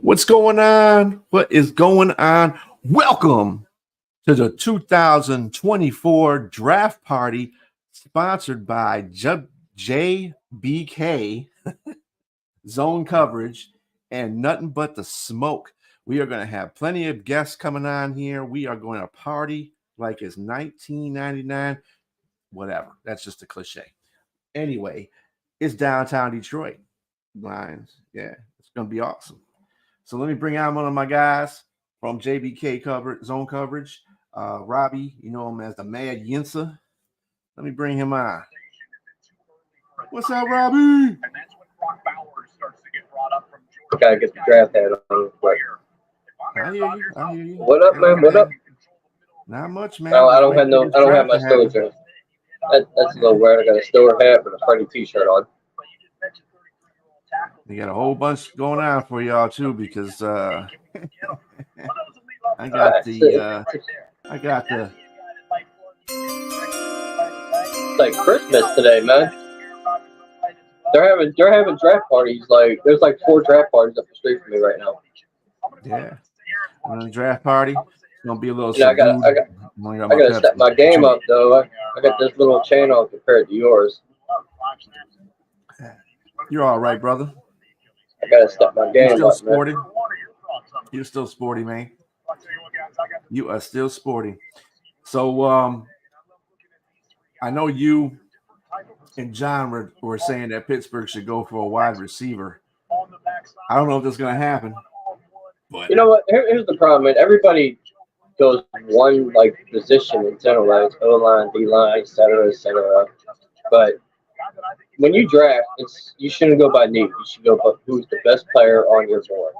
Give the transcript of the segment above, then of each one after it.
What's going on? What is going on? Welcome to the 2024 draft party sponsored by JBK Zone Coverage and Nothing But the Smoke. We are going to have plenty of guests coming on here. We are going to party like it's 1999. Whatever. That's just a cliche. Anyway, it's downtown Detroit. Lions. Yeah, it's going to be awesome. So let me bring out one of my guys from JBK Zone Coverage. Robbie, you know him as the Mad Yinsa. Let me bring him on. What's up, Robbie? And that's when Brock Bowers starts to get brought up from Georgia. Gotta get the draft hat on. I hear you. What up, man? What up? Not much, man. No, I don't have my Steelers hat. That's a little weird. I got a Steelers hat with a Freddie t-shirt on. We got a whole bunch going on for y'all too, because I got the It's like Christmas today, man. They're having draft parties. Like there's like 4 draft parties up the street from me right now. Yeah, on the draft party, it's gonna be a little. I gotta step my game up though. I got this little channel compared to yours. You're all right, brother. I gotta step my game up. You're still up, sporty. Man. You're still sporty, man. You are still sporty. So I know you and John were saying that Pittsburgh should go for a wide receiver. I don't know if that's going to happen. But you know what? Here's the problem, man. Everybody goes one like position in general, like O-line, D-line, et cetera, et cetera. But when you draft, you shouldn't go by need. You should go by who's the best player on your board.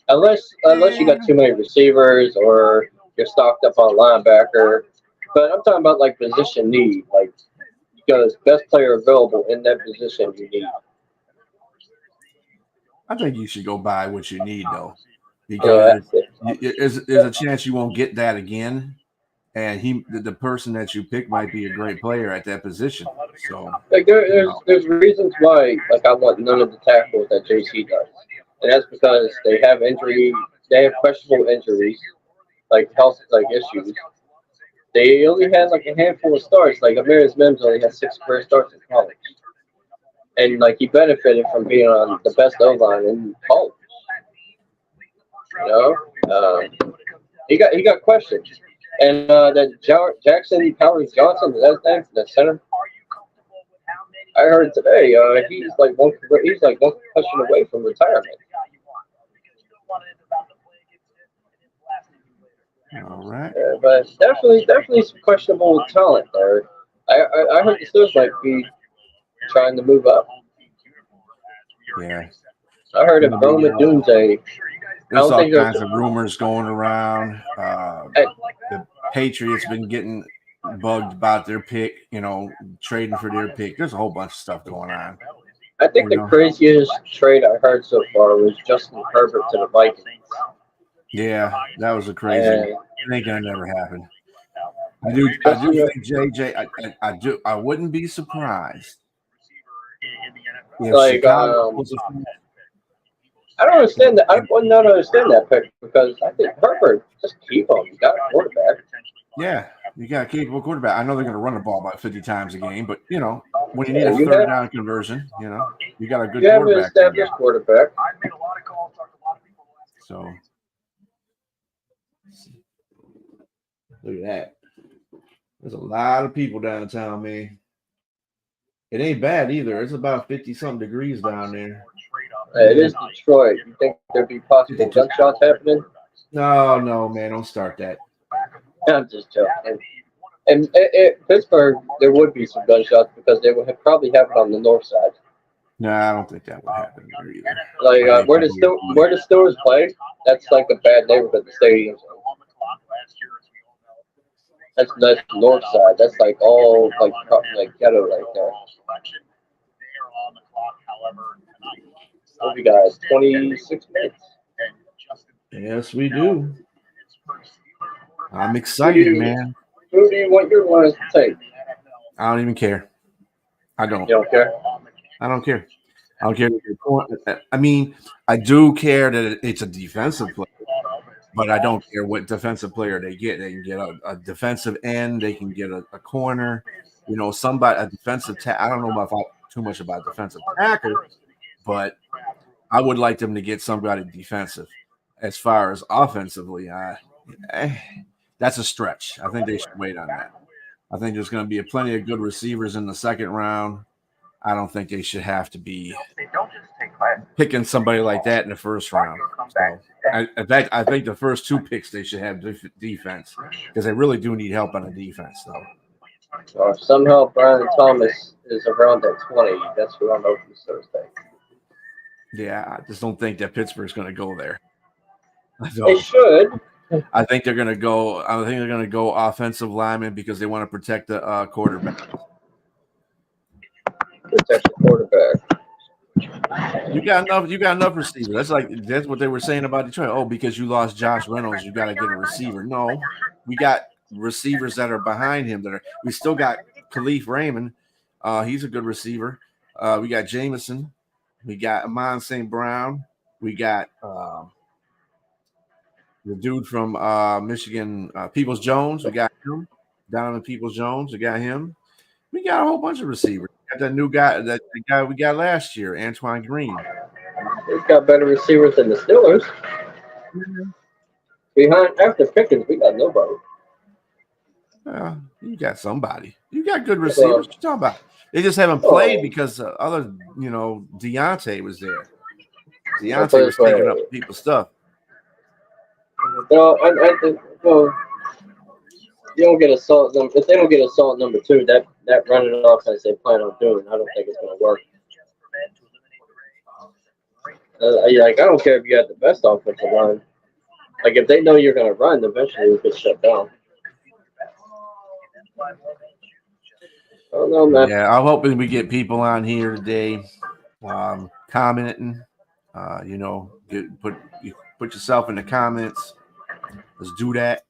Unless you got too many receivers or you're stocked up on linebacker. But I'm talking about like position need, like because best player available in that position you need. I think you should go by what you need though, because there's a chance you won't get that again. And the person that you pick might be a great player at that position. So like there's reasons why like I want none of the tackles that JC does, and that's because they have questionable injuries, like health issues. They only had like a handful of starts. Like Amarius Mims only had 6 career starts in college, and like he benefited from being on the best O-line in college. You know, he got questions. And that Jackson Powers Johnson, the center. I heard today he's like one concussion away from retirement. All right. But definitely some questionable talent there. I heard the Steelers might be trying to move up. Yeah. I heard of Rome Dunze. There's all kinds of rumors going around. The Patriots been getting bugged about their pick, trading for their pick. There's a whole bunch of stuff going on. I think the craziest trade I heard so far was Justin Herbert to the Vikings. Yeah, that was a crazy. I think that never happened. I do think JJ. I wouldn't be surprised. Like I don't understand that. I would not understand that pick because I think Herbert just keep him. You got a quarterback. Yeah, you got a capable quarterback. I know they're going to run the ball about 50 times a game, but when you need a third down conversion, you got a good quarterback. You have an established quarterback. So look at that. There's a lot of people downtown, man. It ain't bad either. It's about 50-something degrees down there. It is Detroit. You think there'd be possible gunshots happening? No, man. Don't start that. I'm just joking. And Pittsburgh, there would be some gunshots because they would probably have it on the north side. No, I don't think that would happen there either. Like where the Steelers play, that's like a bad neighborhood. The stadium. That's the north side. That's like all like ghetto right there. What we got? 26 minutes. Yes, we do. I'm excited, man. Who do you want your lines to take? I don't even care. I don't. You don't care? I don't care. I don't care. I mean, I do care that it's a defensive player, but I don't care what defensive player they get. They can get a defensive end. They can get a corner. You know, somebody a defensive. I don't know about too much about defensive tackle, but I would like them to get somebody defensive. As far as offensively, that's a stretch. I think they should wait on that. I think there's going to be plenty of good receivers in the second round. I don't think they should have to be picking somebody like that in the first round. So, in fact, I think the first 2 picks they should have defense because they really do need help on the defense, though. So if somehow Brian Thomas is around at 20, that's who I'm open Thursday. Yeah, I just don't think that Pittsburgh's going to go there. They should. I think they're going to go. I think they're going to go offensive lineman because they want to protect the quarterback. Protect the quarterback. You got enough receivers. That's what they were saying about Detroit. Oh, because you lost Josh Reynolds, you got to get a receiver. No, we got receivers that are behind him. We still got Khalif Raymond. He's a good receiver. We got Jameson. We got Amon St. Brown. We got the dude from Michigan, Peoples Jones. We got him. Donovan Peoples Jones. We got him. We got a whole bunch of receivers. We got that new guy, the guy we got last year, Antoine Green. We've got better receivers than the Steelers. Behind after Pickens, we got nobody. You got somebody. You got good receivers. What you talking about? They just haven't played because Deontay was there. Deontay was taking up people's stuff. No, I think you don't get assault number. If they don't get assault number 2, that running offense they plan on doing, I don't think it's going to work. I don't care if you have the best offensive line. Like if they know you're going to run, eventually you get shut down. I don't know, man. Yeah, I'm hoping we get people on here today, commenting. Put yourself in the comments. Let's do that.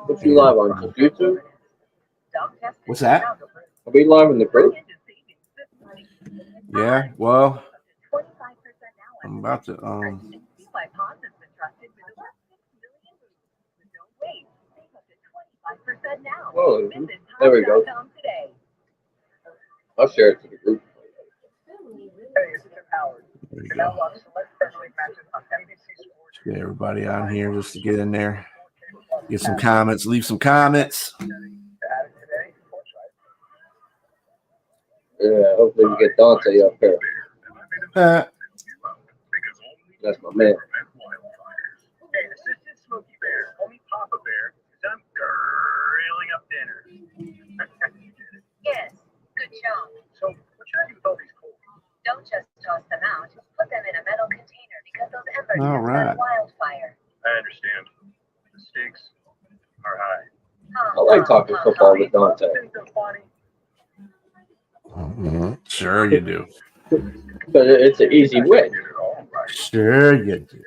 Put you live on YouTube? What's that? Are we live in the group? Yeah, well, I'm about to Oh, there we go. I'll share it to the group. There we go. Get everybody on here just to get in there. Get some comments. Leave some comments. Yeah, hopefully we get Dante up here. That's my man. Hey, Assistant Smokey Bear, homie Papa Bear, because I'm grilling up dinner. Yes, good job. So, what should I do with all these coals? Don't just toss them out. Put them in a metal container because those embers All can right. start wildfire. I understand. The stakes are high. I like talking football with Dante. Things are funny. Mm-hmm. Sure you do. But it's an easy win. Sure you do.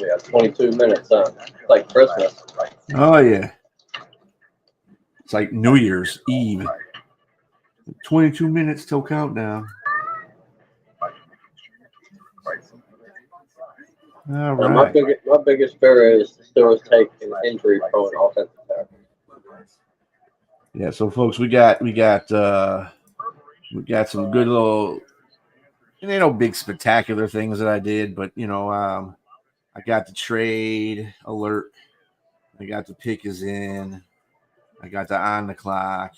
We have 22 minutes, like Christmas. Oh yeah. It's like New Year's Eve. 22 minutes till countdown. All right. My biggest fear is the Steelers take an injury prone offensive tackle. Yeah, so folks, we got some good little, big spectacular things that I did, but I got the trade alert, I got the pick is in, I got the on the clock,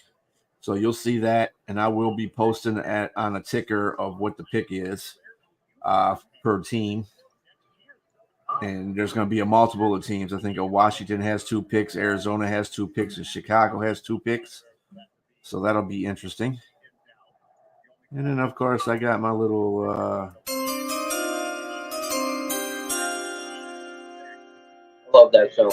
so you'll see that, and I will be posting on a ticker of what the pick is per team. And there's going to be a multiple of teams. I think Washington has 2 picks, Arizona has 2 picks, and Chicago has 2 picks. So that'll be interesting. And then, of course, I got my little Love that show.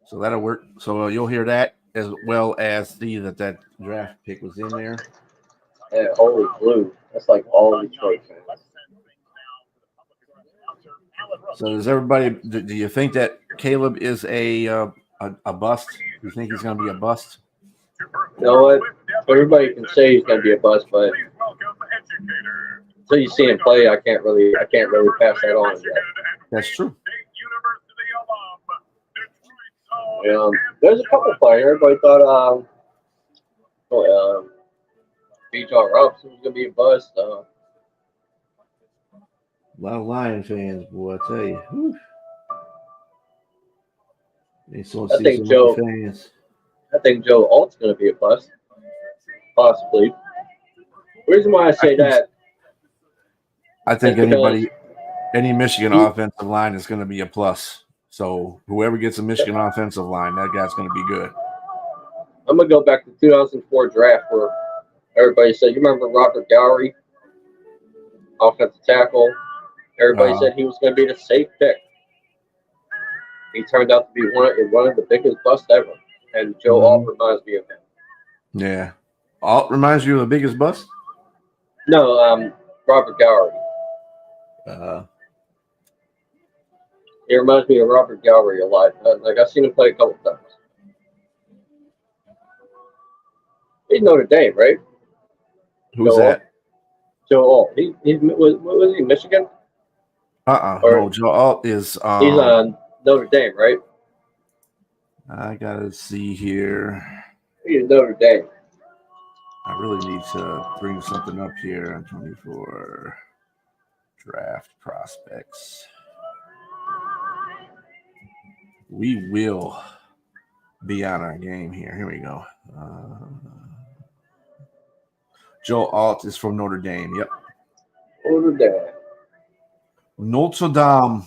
So that'll work. So you'll hear that as well as see that draft pick was in there. Yeah, holy blue. That's like all Detroit fans. So does everybody? Do you think that Caleb is a bust? Do you think he's going to be a bust? You know what? Everybody can say he's going to be a bust, but until you see him play, I can't really pass that on yet. That's true. There's a couple players. Everybody thought B.J. Robinson was going to be a bust. A lot of Lion fans, boy, I tell you. Whew. They so I think Joe. fans. I think Joe Alt's going to be a bust, possibly. The reason why I say that, I think any Michigan offensive line is going to be a plus. So whoever gets a Michigan offensive line, that guy's going to be good. I'm going to go back to 2004 draft where everybody said, you remember Robert Gowery, offensive tackle? Everybody said he was going to be the safe pick. He turned out to be one of the biggest busts ever. And Joe Alt reminds me of him. Yeah. Alt reminds you of the biggest bust? No, Robert Gowery. He reminds me of Robert Gowery a lot. I've seen him play a couple times. He's Notre Dame, right? Who's that? Joe Alt. Was he Michigan? No, Joe Alt is. He's on Notre Dame, right? I gotta see here. He's Notre Dame. I really need to bring something up here on 24 draft prospects. We will be on our game here. Here we go. Joe Alt is from Notre Dame. Yep. Notre Dame. Notre Dame.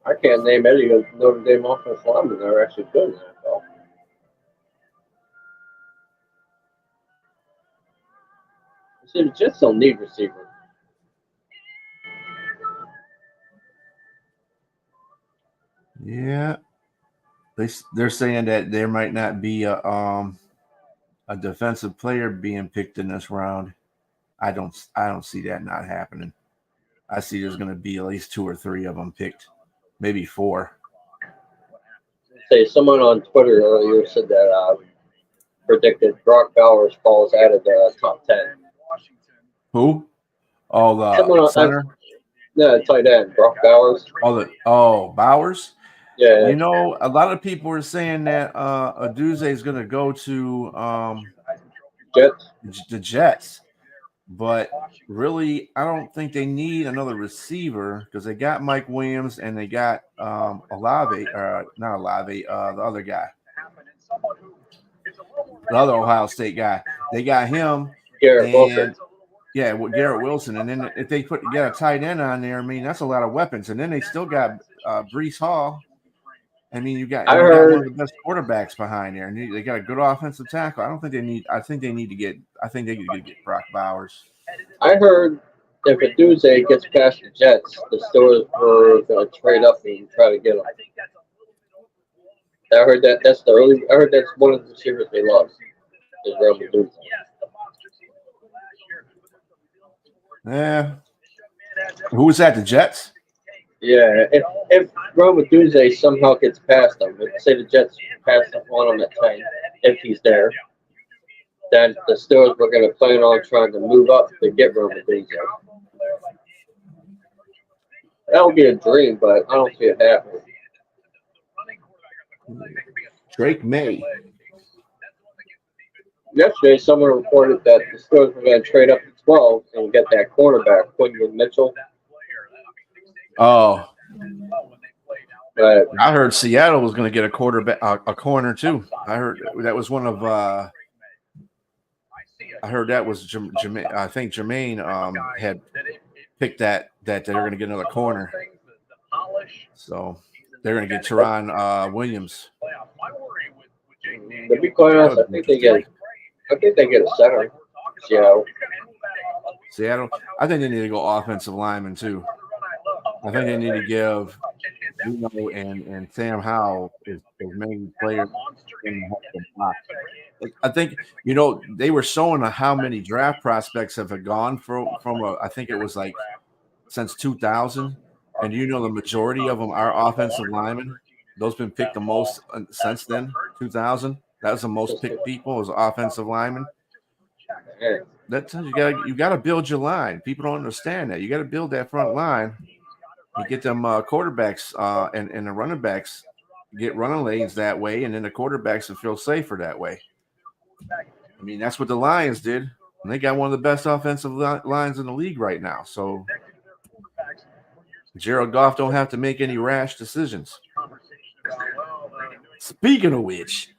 I can't name any of Notre Dame offensive linemen that are actually good in the NFL. See, the Jets don't need receivers. Yeah. They're saying that there might not be a defensive player being picked in this round. I don't see that not happening. I see there's going to be at least 2 or 3 of them picked, maybe 4. Say someone on Twitter earlier said that predicted Brock Bowers falls out of the top 10. Who? Oh, the center. No, tight end Brock Bowers. Bowers. Yeah. You know, a lot of people are saying that Aduze is going to go to the Jets. But really, I don't think they need another receiver because they got Mike Williams and they got Olave, not Olave, the other guy, the other Ohio State guy. They got him, Garrett Wilson. Yeah, with Garrett Wilson. And then if they get a tight end on there, I mean, that's a lot of weapons. And then they still got Breece Hall. I mean, you got one of the best quarterbacks behind there, and they got a good offensive tackle. I think they need to get Brock Bowers. I heard if Aduze gets past the Jets, the Steelers were going to trade up and try to get him. I heard that. I heard that's one of the receivers they love. Is Rome Aduze. Yeah. Who was that? The Jets. Yeah, if Rome Aduze somehow gets past them, say the Jets pass on him at 10, if he's there, then the Steelers were going to plan on trying to move up to get Rome Aduze. That would be a dream, but I don't see it happening. Drake May. Yesterday, someone reported that the Steelers were going to trade up to 12 and get that cornerback, Quinton Mitchell. Oh, but I heard Seattle was going to get a corner too. I heard that was one of. I heard that was Jermaine. I think Jermaine had picked that they're going to get another corner. So they're going to get Teron Williams. To be quite honest, I think they get a center. Seattle. I think they need to go offensive lineman too. I think they need to give Bruno and Sam Howell as many players in the box. I think they were showing how many draft prospects have gone from I think it was like since 2000, and you know the majority of them are offensive linemen. Those been picked the most since then, 2000. That was the most picked people as offensive linemen. Yeah. That's you got to build your line. People don't understand that. You got to build that front line. You get them quarterbacks and the running backs get running lanes that way, and then the quarterbacks will feel safer that way. I mean, that's what the Lions did. And they got one of the best offensive lines in the league right now. So Jared Goff don't have to make any rash decisions. Speaking of which,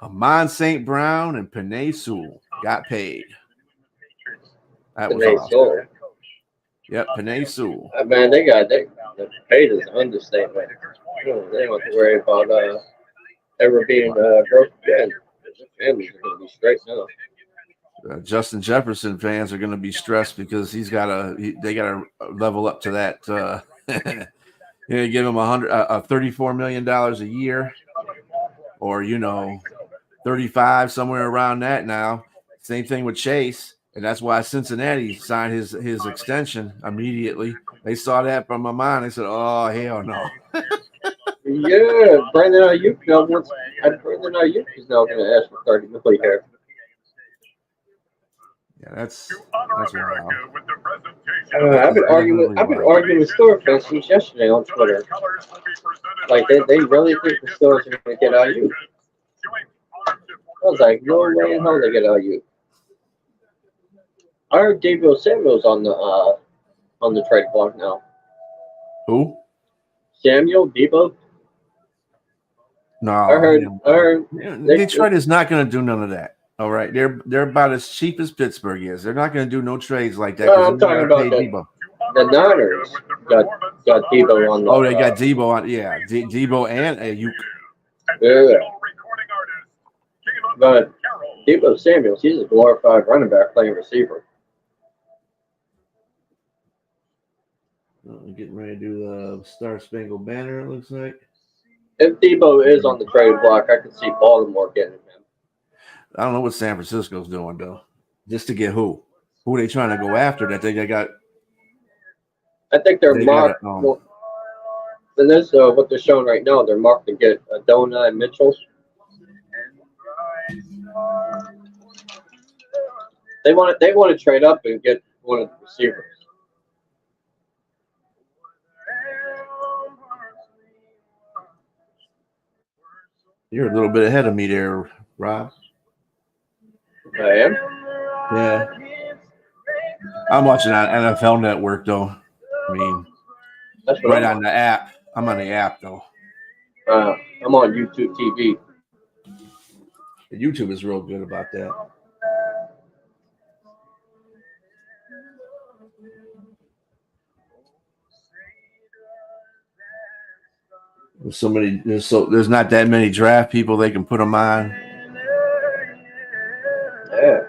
Amon St. Brown and Penei Sewell got paid. That was awesome. Yep, Penei Sewell. Man, they paid is an understatement. They don't have to worry about ever being broke again. The families are going to be straight now. Justin Jefferson fans are going to be stressed because they got to level up to that. Give him $34 million a year, or 35, somewhere around that now. Same thing with Chase, and that's why Cincinnati signed his extension immediately. They saw that from my mind. They said, "Oh hell no." Yeah, Brandon Ayuk is now going to ask for $30 million. Yeah, that's America wild. with the presentation. I've been arguing with store fans since yesterday on Twitter. Like they really think the stores are going to get Ayuk. I was like, no way in hell they get Ayuk. I heard Debo Samuel's on the trade block now. Who? Samuel Debo. No, I heard. Detroit is not going to do none of that. All right, they're about as cheap as Pittsburgh is. They're not going to do no trades like that. No, I'm talking about the Niners got Debo on. They got Debo on. Yeah, Debo and Ayuk. Yeah. But Debo Samuels, he's a glorified running back playing receiver. Getting ready to do the Star Spangled Banner. It looks like. If Debo is on the trade block, I can see Baltimore getting him. I don't know what San Francisco's doing though. Just to get who? Who are they trying to go after? That they got. I think they're marked. And this what they're showing right now. They're marked to get Adonai Mitchell. They want to trade up and get one of the receivers. You're a little bit ahead of me there, Rob. I am? Yeah. I'm watching on NFL Network, though. I mean, that's right on the app. I'm on the app, though. I'm on YouTube TV. YouTube is real good about that. There's not that many draft people they can put them on. Yeah,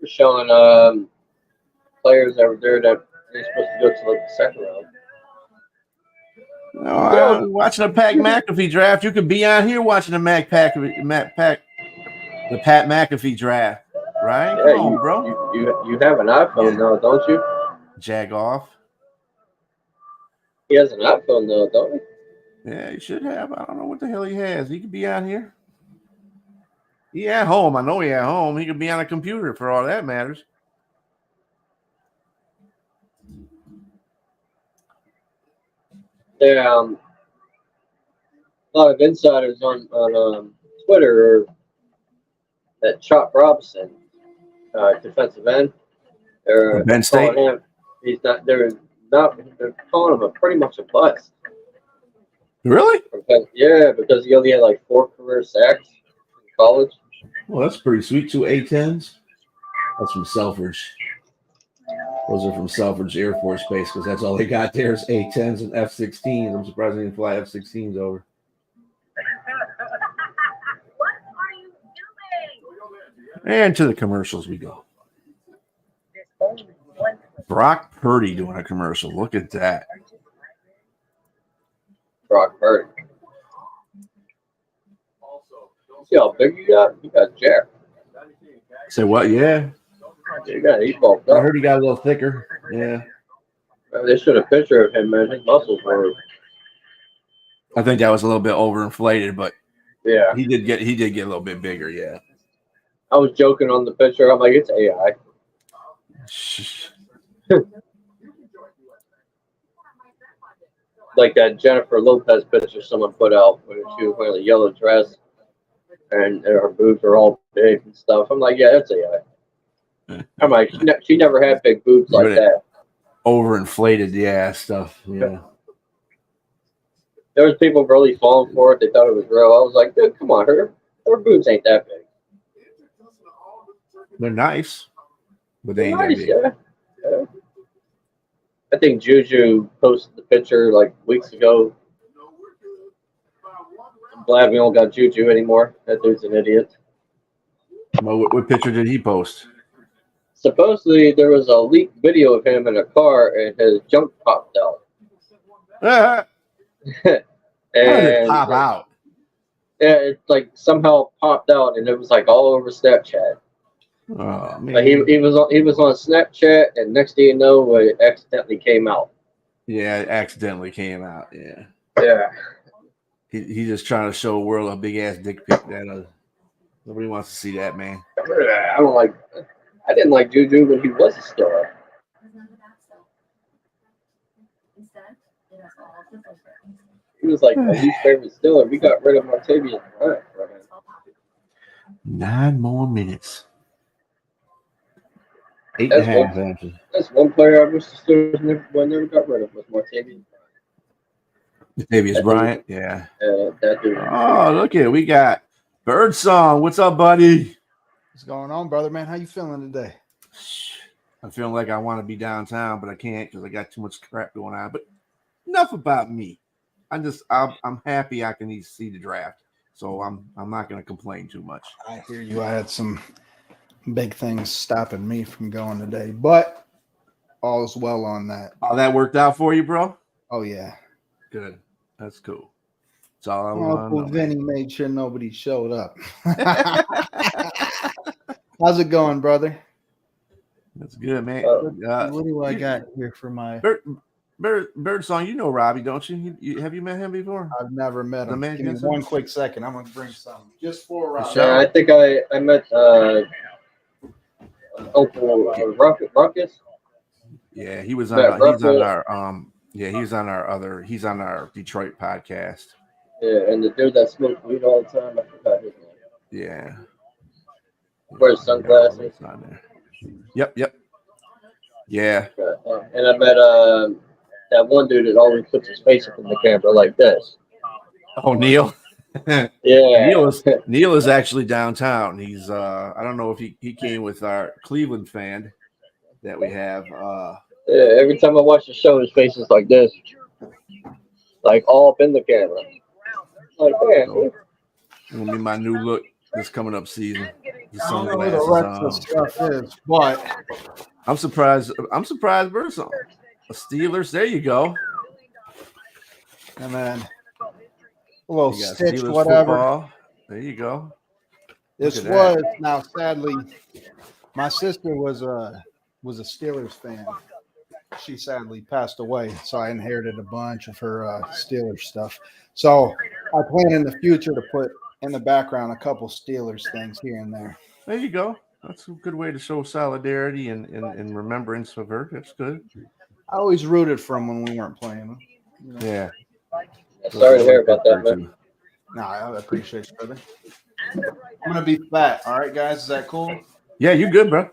we're showing players that were there that they're supposed to go to like the second round. No, I'm watching a Pat McAfee draft. You could be on here watching the Pat McAfee draft, right? Yeah, come on, bro. You have an iPhone now, don't you? Jag off. He has an iPhone now, don't he? Yeah, he should have. I don't know what the hell he has. He could be on here. He at home. I know he at home. He could be on a computer for all that matters. There a lot of insiders on Twitter that Chop Robinson, defensive end, they're Ben State. They're calling him pretty much a bust. Really? Because he only had like 4 career sacks in college. Well, that's pretty sweet. 2 A-10s. That's from Selfridge. Those are from Selfridge Air Force Base because that's all they got there is A-10s and F-16s. I'm surprised they didn't fly F-16s over. What are you doing? And to the commercials we go. Brock Purdy doing a commercial. Look at that. Brock Purdy. See how big you got? You got Jack. Say what? Yeah. He bulked I up. heard he got a little thicker. Yeah. They showed a picture of him, man. His muscles were, I think that was a little bit overinflated, but yeah. he did get a little bit bigger, yeah. I was joking on the picture. I'm like, it's AI. Like that Jennifer Lopez picture someone put out when she was wearing a yellow dress and her boobs are all big and stuff. I'm like, yeah, that's AI. I'm like, she never had big boobs like that. Overinflated, yeah, stuff. Yeah. There was people really falling for it. They thought it was real. I was like, dude, come on, her boobs ain't that big. They're nice, but they ain't Nice, that big. yeah. I think Juju posted the picture like weeks ago. I'm glad we don't got Juju anymore. That dude's an idiot. Well, what picture did he post? Supposedly there was a leaked video of him in a car and his junk popped out. How did it pop out? Yeah, it like somehow popped out and it was like all over Snapchat. Oh man. Like he was on Snapchat and next thing you know it accidentally came out. Yeah, it accidentally came out. Yeah. Yeah. He's just trying to show the world a big ass dick pic. Nobody wants to see that, man. I didn't like Juju when he was a star. He was like my least favorite Steeler. We got rid of Martavius Bryant for him. 9 more minutes. 8.5 after. That's one player I wish the Steelers never got rid of was Martavius. Martavius Bryant, yeah. That dude. Oh, look at it. We got Birdsong. What's up, buddy? What's going on, brother, man? How you feeling today? I'm feeling like I want to be downtown, but I can't because I got too much crap going on. But enough about me. I'm happy I can see the draft, so I'm not going to complain too much. I hear you. I had some big things stopping me from going today, but all's well on that. Oh, that worked out for you, bro? Oh yeah, good. That's cool. That's all I Uncle want. Vinny made sure nobody showed up. How's it going, brother? That's good, man. What do I got here for my Birdsong? You know Robbie, don't you? Have you met him before? I've never met him. Give me one quick second. I'm gonna bring some just for Robbie. Yeah, I think I met Uncle Ruckus. Yeah, he was on. He's on our Detroit podcast. Yeah, and the dude that smoked weed all the time, I forgot his name. Yeah. Wears sunglasses. On there. Yep. Yeah. And I met that one dude that always puts his face up in the camera like this. Oh, Neil. Yeah. Neil is actually downtown. He's I don't know if he came with our Cleveland fan that we have. Yeah, every time I watch the show, his face is like this. Like all up in the camera. Like, man. It'll be my new look this coming up season. The I don't know what the rest of stuff is, but I'm surprised. Birdsong. The Steelers. There you go. And then a little stitch, Steelers whatever. Football. There you go. This was now sadly, my sister was a Steelers fan. She sadly passed away, so I inherited a bunch of her Steelers stuff. So I plan in the future to put in the background a couple Steelers things here and there. There you go. That's a good way to show solidarity and remembrance of her. That's good. I always rooted for them when we weren't playing them. You know? Yeah. Sorry to hear about that, man. No, I appreciate you, brother. I'm gonna be fat. All right, guys, is that cool? Yeah, you good, bro.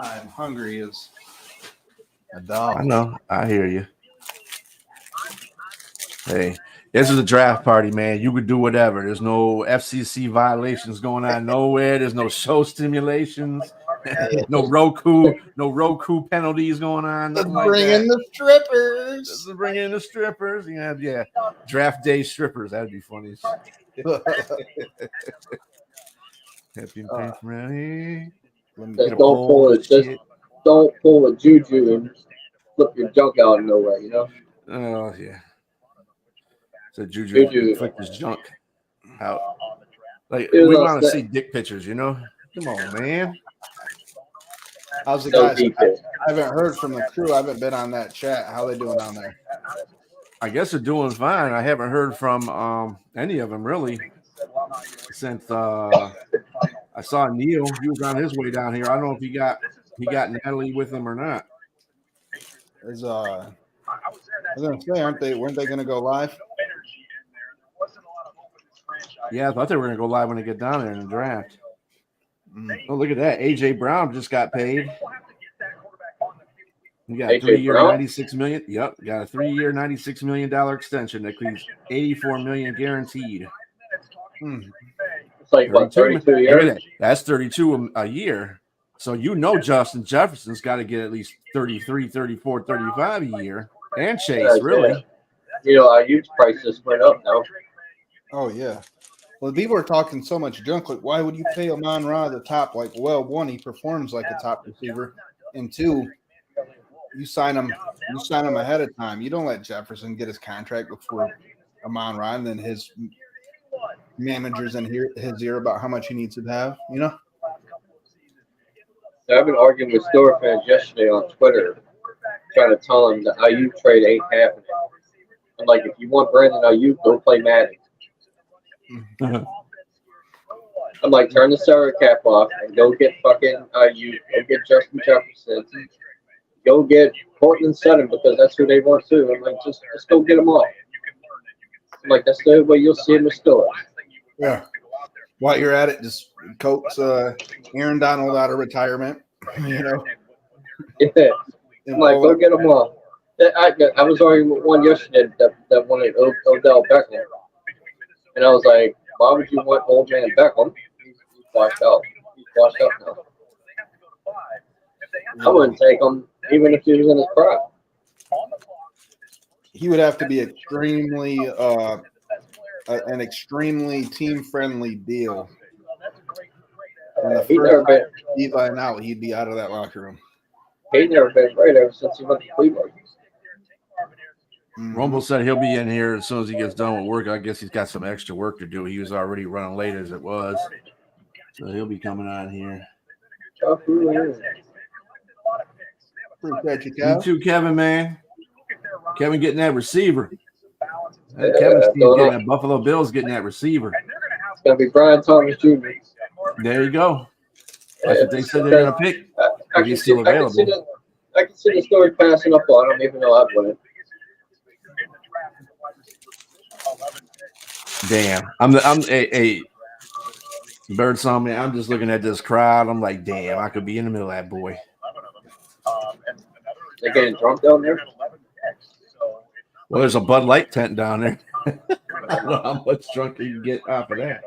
I'm hungry as a dog. I know. I hear you. Hey, this is a draft party, man. You could do whatever. There's no FCC violations going on nowhere. There's no show stimulations. no Roku penalties going on. Bring in the strippers. Bring in the strippers. Yeah. Draft day strippers. That'd be funny. Happy and pain from around here. Don't pull a Juju and flip your junk out of nowhere, you know? Oh yeah. So Juju flick his junk out. Like we want to see dick pictures, you know? Come on, man. How's the No guys? details. I haven't heard from the crew. I haven't been on that chat. How they doing down there? I guess they're doing fine. I haven't heard from any of them really since I saw Neil. He was on his way down here. I don't know if he got Natalie with him or not. Is I was gonna say, weren't they gonna go live? Yeah, I thought they were gonna go live when they get down there in the draft. Mm. Oh, look at that. AJ Brown just got paid. You got a A.J. 3-year, Brown? $96 million. Yep, got a 3-year, $96 million extension that includes $84 million guaranteed. Mm. It's like what, 32 Look at years? that. That's 32 a year. So Justin Jefferson's got to get at least 33, 34, 35 a year. And Chase, really. You know, our youth prices went up now. Oh yeah. Well, people are talking so much junk. Like, why would you pay Amon-Ra the top? Like, well, one, he performs like a top receiver, and two, you sign him ahead of time. You don't let Jefferson get his contract before Amon-Ra, and then his managers in his ear about how much he needs to have. You know. I've been arguing with Steelers fans yesterday on Twitter, trying to tell them the IU trade ain't happening. I'm like, if you want Brandon Ayuk, go play Madden. I'm like, turn the salary cap off and go get fucking Ayuk, go get Justin Jefferson, go get Portland Sutton because that's who they want to. I'm like, just go get them all. I'm like, that's the way you'll see him with Steelers. Yeah. While you're at it, just coax Aaron Donald out of retirement. You know. Yeah. I'm like, go get them all. I was arguing with one yesterday that wanted Odell Beckham. And I was like, why would you want old man Beckham? He's washed out. He's washed up now. I wouldn't take him even if he was in his prime. He would have to be extremely an extremely team-friendly deal. And the He's never been. Levi and out, he'd be out of that locker room. He's never been great ever since he went to Cleveland. Rumble said he'll be in here as soon as he gets done with work. I guess he's got some extra work to do. He was already running late as it was. So he'll be coming on here. Appreciate you, You Kev. too, Kevin, man. Kevin getting that receiver. Yeah, Kevin's team going getting on. that Buffalo Bills getting that receiver. It's going to be Brian Thomas Jr. There you go. That's what they said they're going to pick. I If he's still can see the story passing up on him, even though I've won it. Damn. I'm a bird song man. I'm just looking at this crowd. I'm like, damn, I could be in the middle of that boy. They getting drunk down there? Well, there's a Bud Light tent down there. I don't know how much drunk you can get off of that.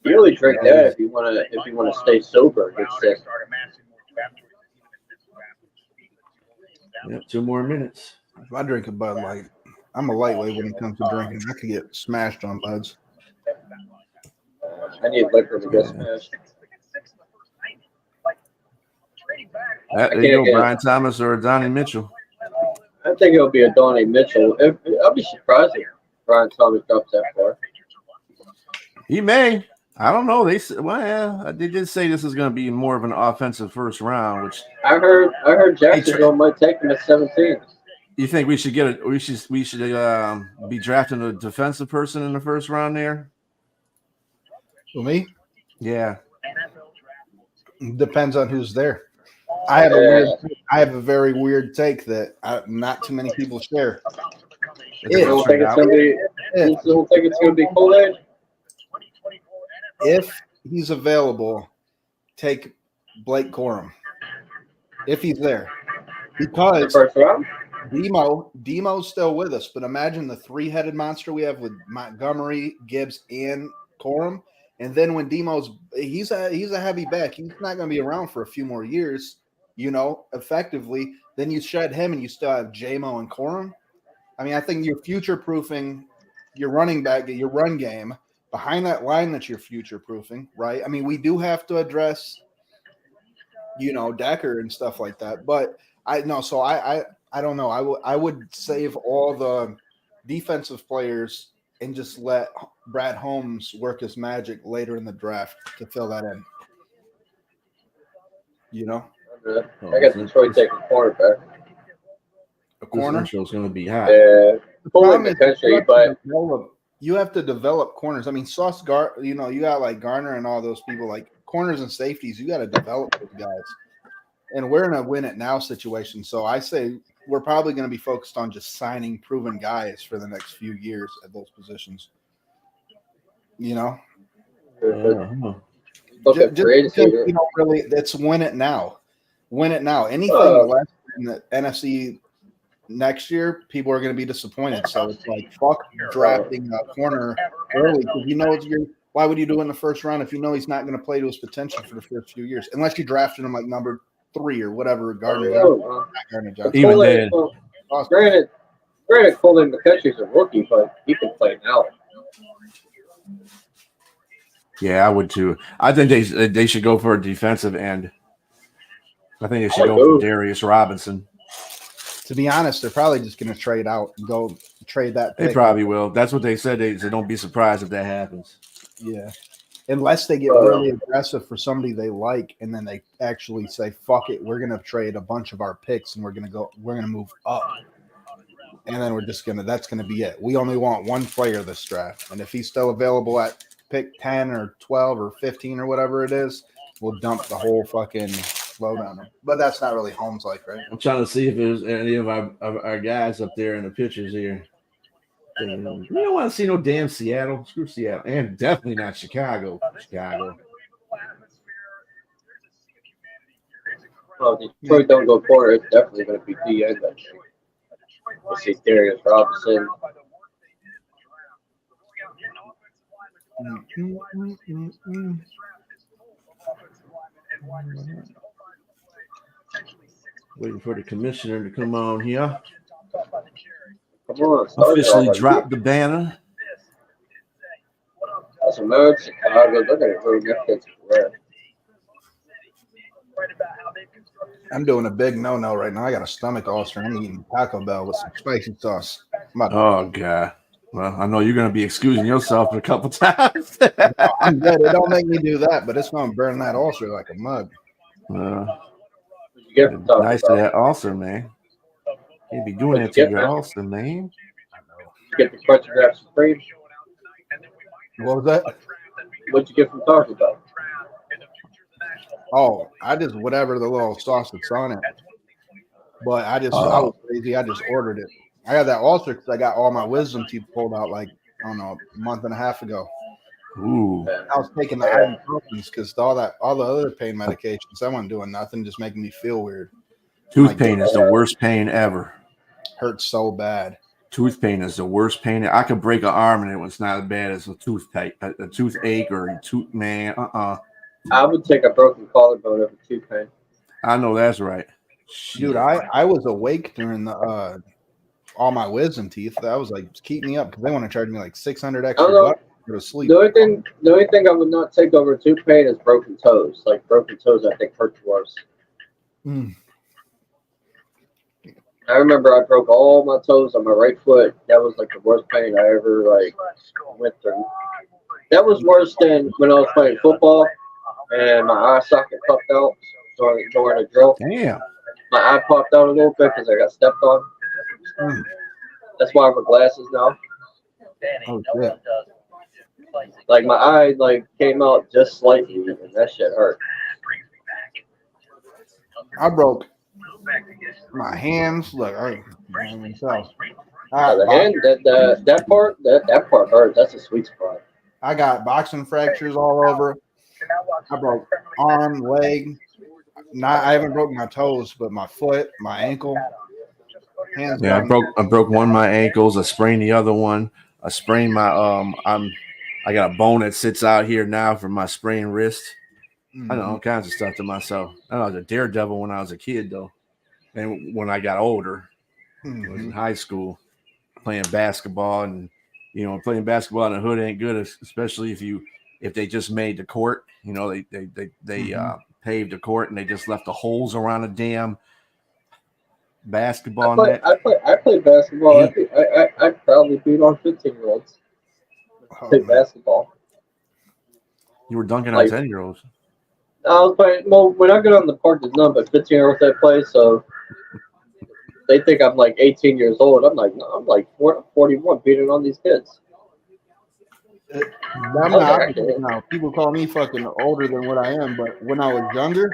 You only drink that if you want to stay sober. Get sick. Yep, 2 more minutes. If I drink a Bud Light, I'm a lightweight when it comes to drinking. I could get smashed on Buds. I need liquor to get smashed. There you go, Brian Thomas or Donnie Mitchell. I think it'll be a Donnie Mitchell. I'll be surprised if Brian Thomas drops that far. He may. I don't know. They did say this is going to be more of an offensive first round, which I heard Jacksonville might take him at 17. you think we should get it. We should be drafting a defensive person in the first round there. For me, Yeah. depends on who's there. I have a very weird take that not too many people share. You don't think it's gonna be Kool-Aid? If he's available, take Blake Corum. If he's there, because First round? Demo's still with us, but imagine the 3-headed monster we have with Montgomery, Gibbs, and Corum. And then when he's a heavy back, he's not going to be around for a few more years, effectively. Then you shed him and you still have J-Mo and Corum. I mean, I think you're future-proofing your running back, your run game behind that line that you're future-proofing, right? I mean, we do have to address, Decker and stuff like that. But I don't know. I would save all the defensive players and just let Brad Holmes work his magic later in the draft to fill that in. You know, I got Detroit taking quarterback. a This corner. intro is going to be hot. Yeah, The pulling problem the is country, but you have to develop corners. I mean, you know, you got like Garner and all those people, like corners and safeties. You got to develop those guys. And we're in a win it now situation. So I say we're probably going to be focused on just signing proven guys for the next few years at those positions. You know, Uh-huh. look at just free agency. because we don't really. It's win it now. Win it now. Anything less in the NFC next year, people are going to be disappointed. So it's like fuck drafting a corner early because you know it's your. Why would you do it in the first round if you know he's not going to play to his potential for the first few years? Unless you drafted him like number 3 or whatever. Gardner Johnson. Even then, Granted, Colin McCutcheon's a rookie, but he can play now. yeah, I would too. I think they should go for a defensive end. I think they should I'll go go. for Darius Robinson. To be honest, they're probably just going to trade out and go trade that They pick. probably will. That's what they said. They said don't be surprised if that happens. Yeah. Unless they get really aggressive for somebody they like, and then they actually say, fuck it, we're gonna trade a bunch of our picks and we're gonna move up. And then that's gonna be it. We only want one player this draft. And if he's still available at pick 10 or 12 or 15 or whatever it is, we'll dump the whole fucking load on him. But that's not really Holmes like, right? I'm trying to see if there's any of our guys up there in the pictures here. We don't want to see no damn Seattle. Screw Seattle. And definitely not Chicago. Well, if Detroit don't go corner, it's definitely going to be D end. Let's see, Darius Robinson. Waiting for the commissioner to come on here. Come on, start Officially off. drop the banner. That's American Chicago. They're going to bring their kids to I'm doing a big no right now. I got a stomach ulcer. I'm eating Taco Bell with some spicy sauce. Oh, God. Well, I know you're going to be excusing yourself a couple times. I'm good. It don't make me do that, but it's going to burn that ulcer like a mug. Nice to that ulcer, man. Can't be doing that to your ulcer, man. You get the Crunch Wrap Supreme. What was that? What'd you get from Taco Bell? Oh, I just whatever the little sauce that's on it. But I was crazy. I just ordered it. I got that ulcer because I got all my wisdom teeth pulled out like, I don't know, a month and a half ago. Ooh. I was taking the ibuprofen because all the other pain medications, I wasn't doing nothing, just making me feel weird. Tooth pain is the worst pain ever. Hurts so bad. Tooth pain is the worst pain. I could break an arm and it was not as bad as a toothache or a tooth, man. I would take a broken collarbone over tooth pain. I know that's right. Dude, I was awake during the all my wisdom teeth. That was like, keep me up because they want to charge me like $600 extra bucks to go to sleep. The only thing I would not take over tooth pain is broken toes. Like broken toes, I think hurt worse. I remember I broke all my toes on my right foot. That was like the worst pain I ever went through. That was worse than when I was playing football and my eye socket popped out during a drill. Damn. My eye popped out a little bit because I got stepped on. That's why I wear glasses now. Oh shit. Like my eye came out just slightly and that shit hurt. I broke my hands. Look, myself. The hand, that part hurt. That's a sweet spot. I got boxing fractures all over. I broke arm, leg. I haven't broken my toes, but my foot, my ankle, hands. Yeah, I broke one of my ankles. I sprained the other one. I sprained my I got a bone that sits out here now from my sprained wrist. I know all kinds of stuff to myself. I was a daredevil when I was a kid, though. And when I got older, I was in high school playing basketball, and playing basketball in the hood ain't good, especially if they just made the court. They paved the court and they just left the holes around the damn basketball net. I played basketball. I probably beat on 15-year-olds. Play basketball. You were dunking on 10-year-olds. I was playing. Well, when I get on the park, there's none but 15-year-olds that play, so they think I'm like 18 years old. I'm like, no, I'm like 41, beating on these kids. I'm not now. People call me fucking older than what I am, but when I was younger,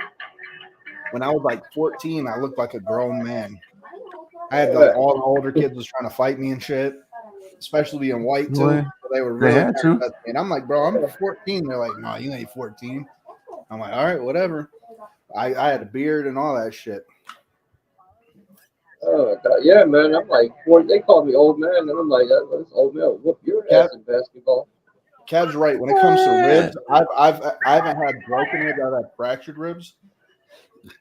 when I was like 14, I looked like a grown man. I had like all the older kids was trying to fight me and shit, especially being white too. Boy, So they were they really had to. and I'm like, bro, I'm 14. They're like, no, you ain't 14. I'm like, all right, whatever. I had a beard and all that shit. Oh God, yeah, man. I'm like 40. They call me old man, and I'm like, this old man will whoop your ass in basketball. Kev's right. When it comes to ribs, I haven't had broken ribs. I've had fractured ribs,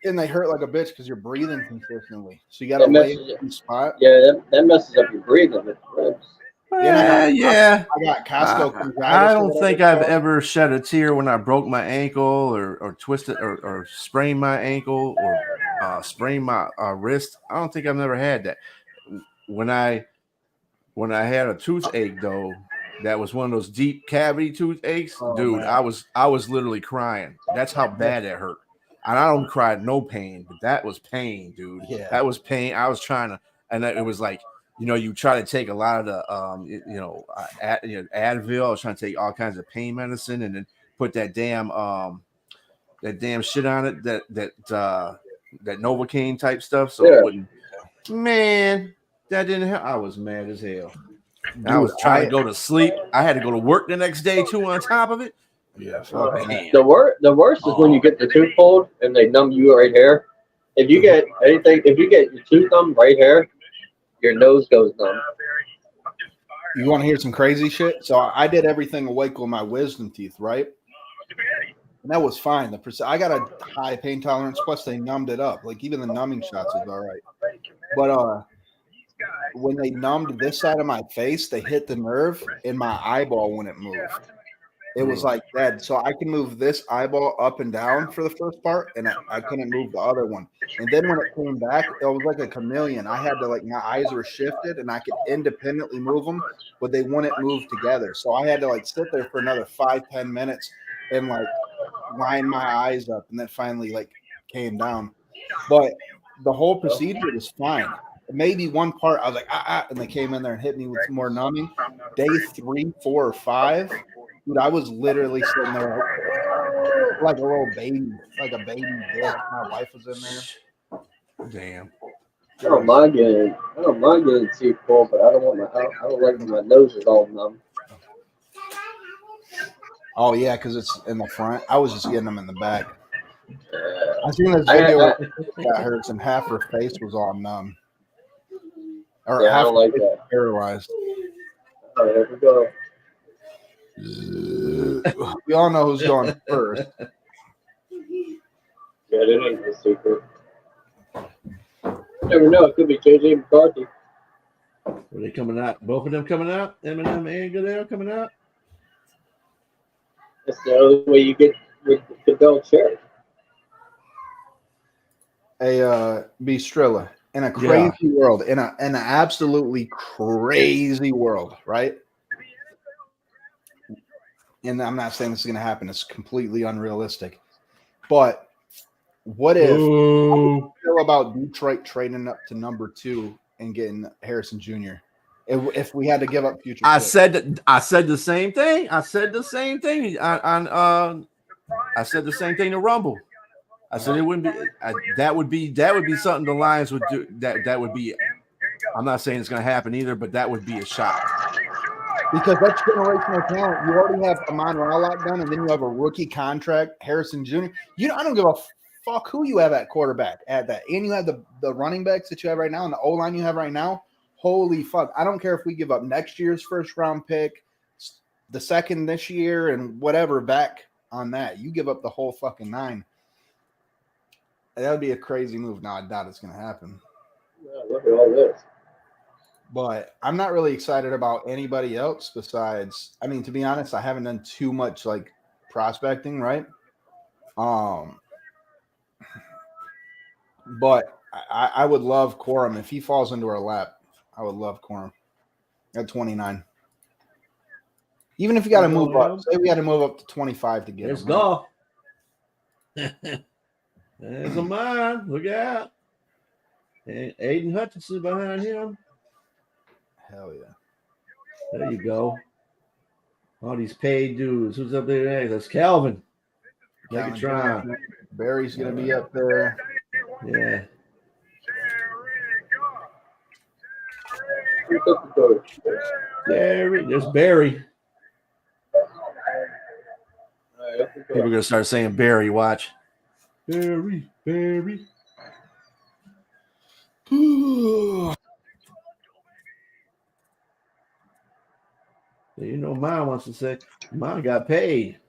and they hurt like a bitch because you're breathing consistently. So you got to lay in the spot. Yeah, that messes up your breathing with ribs. Yeah. I got Costco. I don't think I've ever shed a tear when I broke my ankle or twisted or sprained my ankle or sprained my wrist. I don't think I've never had that. When I had a toothache though, that was one of those deep cavity toothaches, dude. Man. I was literally crying. That's how bad it hurt. And I don't cry at no pain, but that was pain, dude. Yeah. That was pain. I was trying to, and it was like, you try to take a lot of the, Advil. I was trying to take all kinds of pain medicine, and then put that damn shit on it, that Novocaine type stuff. So it wouldn't. Man, that didn't help. I was mad as hell. Dude, I was trying to go to sleep. I had to go to work the next day too. On top of it, yeah. The worst is when you get the tooth pulled and they numb you right here. If you get your tooth numb right here, your nose goes numb. You want to hear some crazy shit? So I did everything awake with my wisdom teeth, right? And that was fine. I got a high pain tolerance. Plus, they numbed it up. Like even the numbing shots is all right. But when they numbed this side of my face, they hit the nerve in my eyeball when it moved. It was like that. So I can move this eyeball up and down for the first part, and I couldn't move the other one. And then when it came back, it was like a chameleon. I had to my eyes were shifted, and I could independently move them, but they wouldn't move together. So I had to sit there for another 5-10 minutes and line my eyes up, and then finally came down. But the whole procedure was fine. Maybe one part I was like, and they came in there and hit me with some more numbing. Day 3, 4, or 5, dude, I was literally sitting there like a little baby, like a baby bitch. My wife was in there. Damn. I don't mind getting teeth pulled, but I don't like when my nose is all numb. Oh yeah, because it's in the front. I was just getting them in the back. I seen this video that hurts, and half her face was all numb. Or I don't like that. Paralyzed. All right, here we go. We all know who's going first. Yeah, that ain't the secret. Never know. It could be JJ McCarthy. Are they coming out? Both of them coming out? Eminem and Goodell coming out? That's the only way you get with the Bell chair. B Strilla. In a crazy world, in an absolutely crazy world, right? And I'm not saying this is going to happen. It's completely unrealistic. But what if how do you feel about Detroit trading up to number 2 and getting Harrison Jr.? If we had to give up future, I said the same thing. I said the same thing I said the same thing to Rumble. I said it wouldn't be that would be something the Lions would do. That would be. I'm not saying it's going to happen either, but that would be a shock. Because that's generational talent. You already have Amon-Ra locked down, and then you have a rookie contract, Harrison Jr. I don't give a fuck who you have at quarterback at that, and you have the running backs that you have right now, and the O-line you have right now. Holy fuck! I don't care if we give up next year's first round pick, the second this year, and whatever back on that. You give up the whole fucking 9. That would be a crazy move. No, I doubt it's going to happen. Yeah, look at all this. But I'm not really excited about anybody else besides, to be honest, I haven't done too much prospecting, right? But I would love Corum. If he falls into our lap, I would love Corum at 29. Even if you got to move up, say we got to move up to 25 to get him. Let's go. There's a mine. Look out. And Aiden Hutchinson behind him. Hell yeah. There you go. All these paid dudes. Who's up there next? That's Calvin. Megatron. Barry's gonna be up there. Yeah. Who took the coach? Barry. There's Barry. Alright, People are gonna start saying Barry. Watch. Barry. Barry. You know, mine wants to say, mine got paid.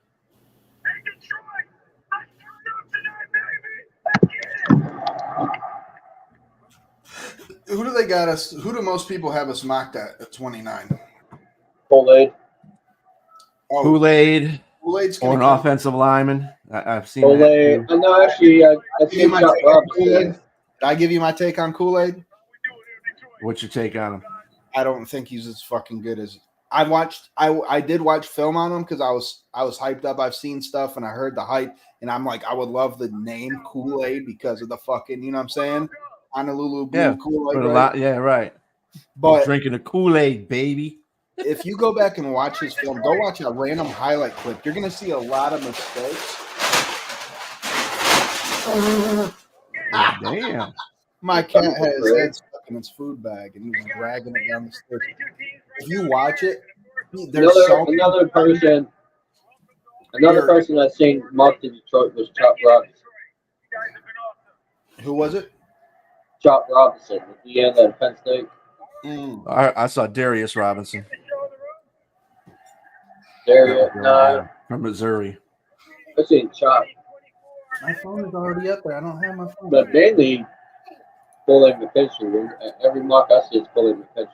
Who do they got us? Who do most people have us mocked at 29? Kool-Aid. Oh, Kool-Aid Kool-Aid's or gonna an come. offensive lineman. I've seen that. Kool-Aid. No, actually, I Give you think my Chuck take on Robinson. Kool-Aid? Did I give you my take on Kool-Aid? What's your take on him? I don't think he's as fucking good as I did watch film on him because I was hyped up. I've seen stuff and I heard the hype, and I'm like, I would love the name Kool-Aid because of the fucking, you know what I'm saying? Honolulu Blue Yeah, Kool-Aid. But a Right? lot, yeah, right. But Drinking the Kool-Aid, baby. if you go back and watch his film, go watch a random highlight clip. You're gonna see a lot of mistakes. Damn. My cat had his head stuck in its food bag and he was dragging it down the stairs. If you watch it, there's Another person I seen mocked in Detroit was Chop Robinson. Who was it? Chop Robinson, the end at Penn State. I saw Darius Robinson There, from Missouri. I seen Chop, My phone is already up there. I don't have my phone. but mainly Kool-Aid McKinstry. Every mock I see is Kool-Aid McKinstry.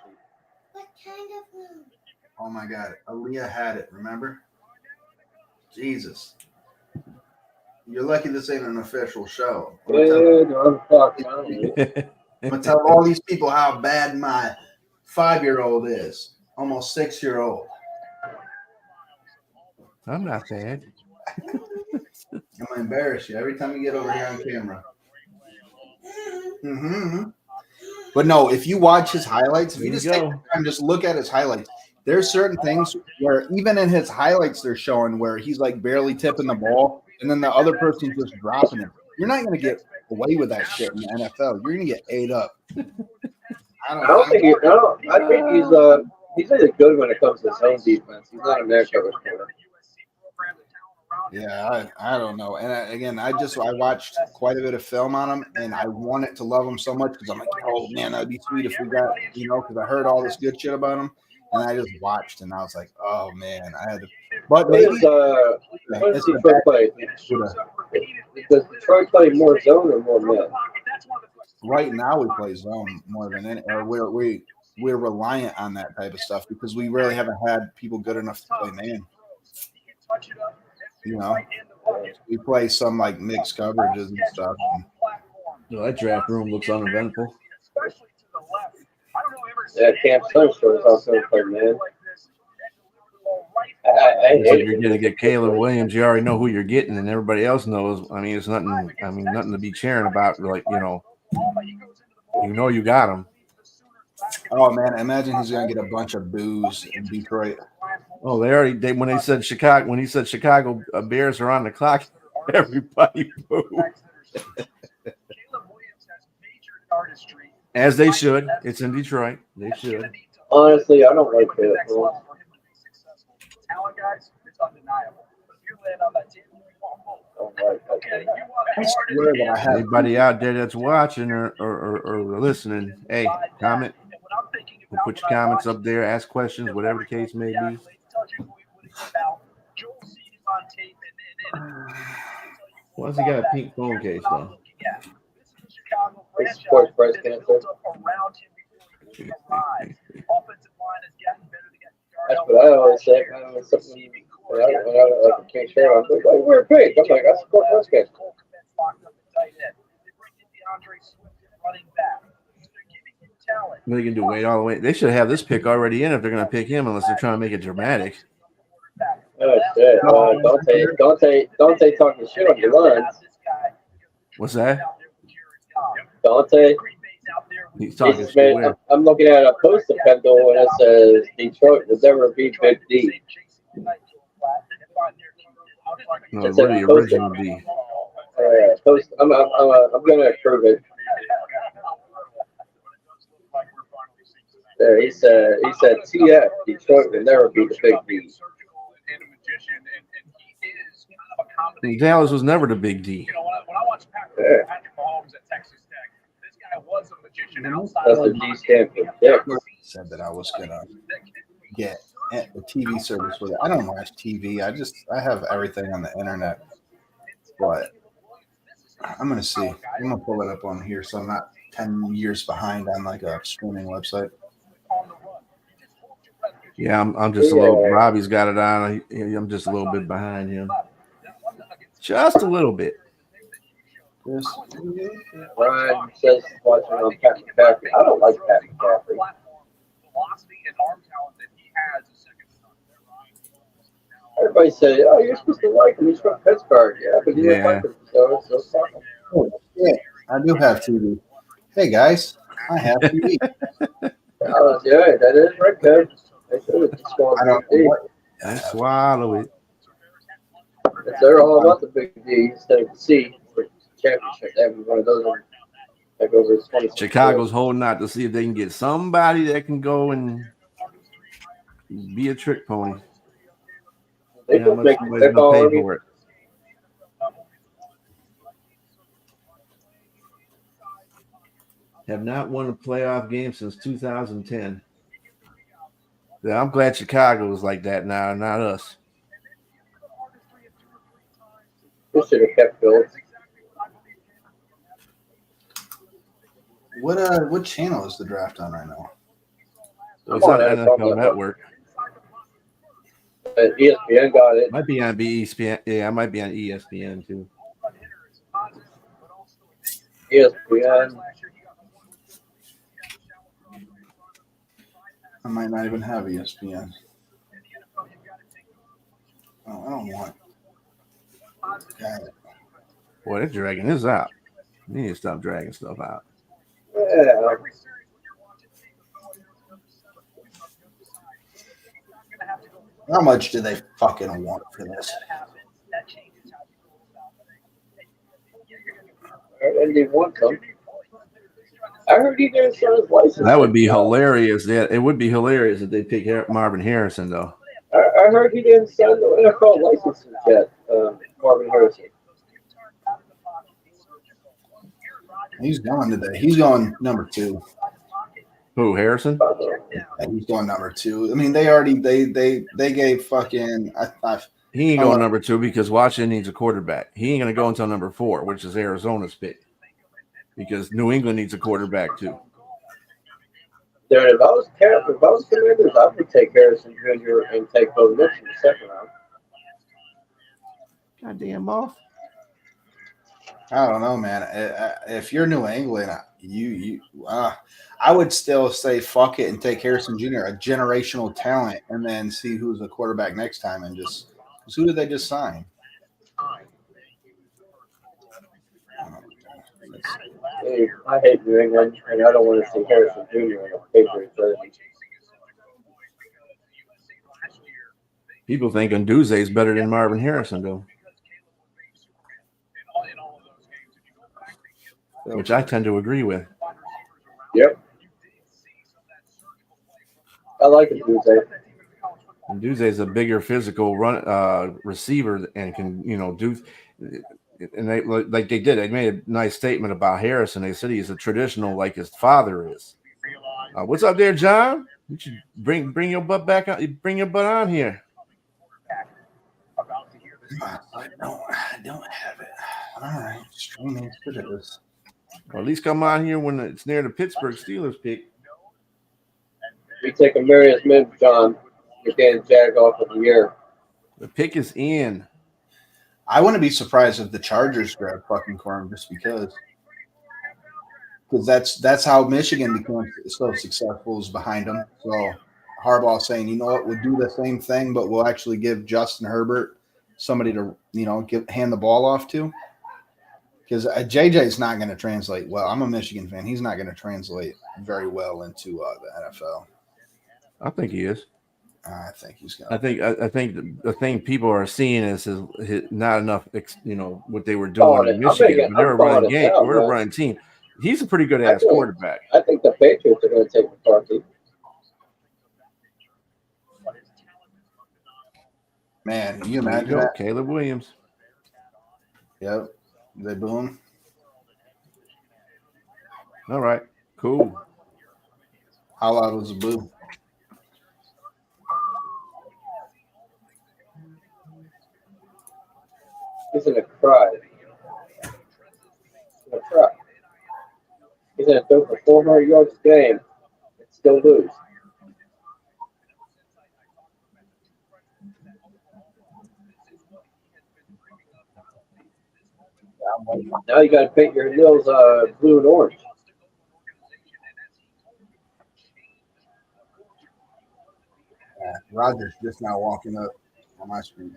Oh my God, Aaliyah had it. Remember? Jesus, you're lucky this ain't an official show. I'm gonna tell all these people how bad my 5-year-old is. Almost 6-year-old. I'm not bad. I'm gonna embarrass you every time you get over here on camera. But no, if you watch his highlights, if you just take the time, just look at his highlights. There's certain things where even in his highlights they're showing where he's like barely tipping the ball, and then the other person's just dropping him. You're not gonna get away with that shit in the NFL. You're gonna get ate up. I think he's really good when it comes to zone defense. He's not a man coverage player. Yeah, I don't know. And I watched quite a bit of film on him, and I wanted to love him so much because I'm like, oh man, that'd be sweet if we got, because I heard all this good shit about him, and I just watched, and I was like, oh man, I had to. But maybe it's Detroit play. Does Detroit play more zone or more man? Right now we play zone more than any, or we're reliant on that type of stuff because we really haven't had people good enough to play man. We play some like mixed coverages and stuff. That draft room looks uneventful. Yeah, Cam Sunshine is also playing man. You're going to get Caleb Williams. You already know who you're getting, and everybody else knows. I mean, it's nothing. I mean, nothing to be cheering about. Like you got him. Oh man, imagine he's gonna get a bunch of boos in Detroit. Oh, when he said Chicago Bears are on the clock, everybody booed. As they should. It's in Detroit. They should. Honestly, I don't like it. Anybody out there that's watching or listening, hey, comment. We'll put your comments up there, ask questions, whatever the case may be. Why has he got a pink phone case though? It supports breast cancer. That's what I always say. When I can't share, I'm like, we're pink. I'm like, I support breast cancer. They can do wait all the way. They should have this pick already in if they're going to pick him, unless they're trying to make it dramatic. Oh shit! Dante talking shit on your line. What's that? Dante. He's talking Jesus, shit. man, Where? I'm looking at a post of Pendle and it says Detroit will never beat Big D. No, It's where a the post. original D? Post. I'm gonna approve it. He said TF Detroit will never beat the Big D. Dallas was never the big D. When I watch Yeah. Patrick Mahomes at Texas Tech, this guy was a magician outside That's of the D stand for dick. Said that I was gonna get a TV service with it. I don't watch TV. I have everything on the internet. But I'm gonna see. I'm gonna pull it up on here so I'm not 10 years behind on like a streaming website. Yeah, I'm just a little. Robbie's got it on. I'm just a little bit behind him. Just a little bit. Yes. Ryan says he's watching on Pat McCaffrey. I don't like Pat McCaffrey. Everybody say, "Oh, you're supposed to like him. He's from Pittsburgh." Yeah, but you Yeah. like him, so fuck him. Oh, yeah, I do have TV. Hey guys, I have TV. Yeah, that is right, Kev. They should have just gone I don't Big D. know what I swallow it. They're all about the Big D instead of the C for championship. They have one of those like over 20. Chicago's holding out to see if they can get somebody that can go and be a trick pony. They How just much make somebody's they're gonna pay already. for it? Have not won a playoff game since 2010. Yeah, I'm glad Chicago is like that now, not us. They should have kept Bill. what channel is the draft on right now? It's on NFL Network. ESPN got it. Might be on ESPN. Yeah, I might be on ESPN too. ESPN. I might not even have ESPN. Oh, I don't want. Got it. Boy, they're dragging this out. You need to stop dragging stuff out. Yeah. How much do they fucking want for this? And they want some. I heard he didn't sell his license. That would be hilarious. Yeah, it would be hilarious if they pick Marvin Harrison, though. I heard he didn't sell the NFL licenses yet, Marvin Harrison. He's going today. He's going number 2. Who, Harrison? Yeah, he's going number 2. I mean, they gave fucking. He ain't going number 2 because Washington needs a quarterback. He ain't going to go until number 4, which is Arizona's pick, because New England needs a quarterback too. Dude, if I was Commanders, I would take Harrison Jr. and take Bo Nix in the second round. Goddamn off. I don't know, man. If you're New England, I would still say fuck it and take Harrison Jr., a generational talent, and then see who's the quarterback next time. And just who did they just sign? Hey, I hate New England, and I don't want to see Harrison Jr. in a Patriots jersey. People think Nduze is better than Marvin Harrison, though, which I tend to agree with. Yep. I like Nduze. Nduze is a bigger physical receiver and can, do. And they made a nice statement about Harrison. They said he's a traditional like his father is. What's up there, John? You should bring your butt back on. Bring your butt on here. I don't have it. All right, streaming it is. Or at least come on here when it's near the Pittsburgh Steelers pick. We take a Marius Mims, John. You're getting Jagoff of the year. The pick is in. I wouldn't be surprised if the Chargers grab fucking Corum just because that's how Michigan becomes so successful is behind them. So Harbaugh saying, you know what, we'll do the same thing, but we'll actually give Justin Herbert somebody to, hand the ball off to. Because JJ is not going to translate well. I'm a Michigan fan. He's not going to translate very well into the NFL. I think he is. I think he's going. I think the thing people are seeing is not enough. What they were doing in Michigan. But they're a running game. We're a running team. He's a pretty good ass quarterback. I think the Patriots are going to take McCarthy. Man, can you imagine that? Caleb Williams. Yep. They boo him. All right. Cool. How loud was the boo? He's going to cry. He's going to throw for 400 yards a game and still lose. Now you got to paint your nails blue and orange. Yeah, Roger's just now walking up on my screen.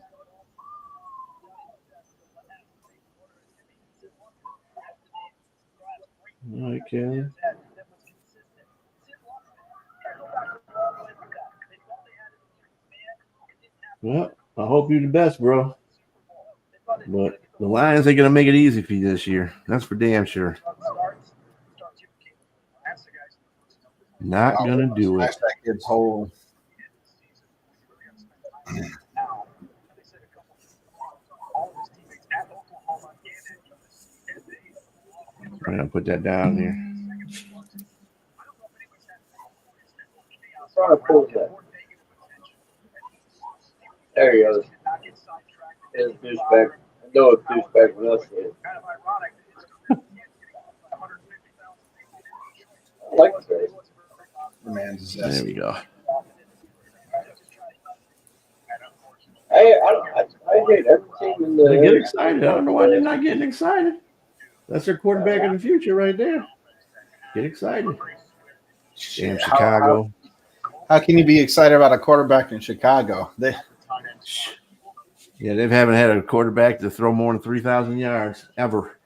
All right, Caleb. Well, I hope you're the best, bro. But the Lions ain't gonna make it easy for you this year. That's for damn sure. Not gonna do it. That's that kid's whole. I'm gonna put that down here. There he goes. There's douchebag. I know it's douchebag when I see it. I like this. The man's There we go. I hate every team in the. They get excited. I don't know why they're not getting excited. That's their quarterback in the future right there. Get excited. Damn Chicago. How can you be excited about a quarterback in Chicago? They haven't had a quarterback to throw more than 3,000 yards ever.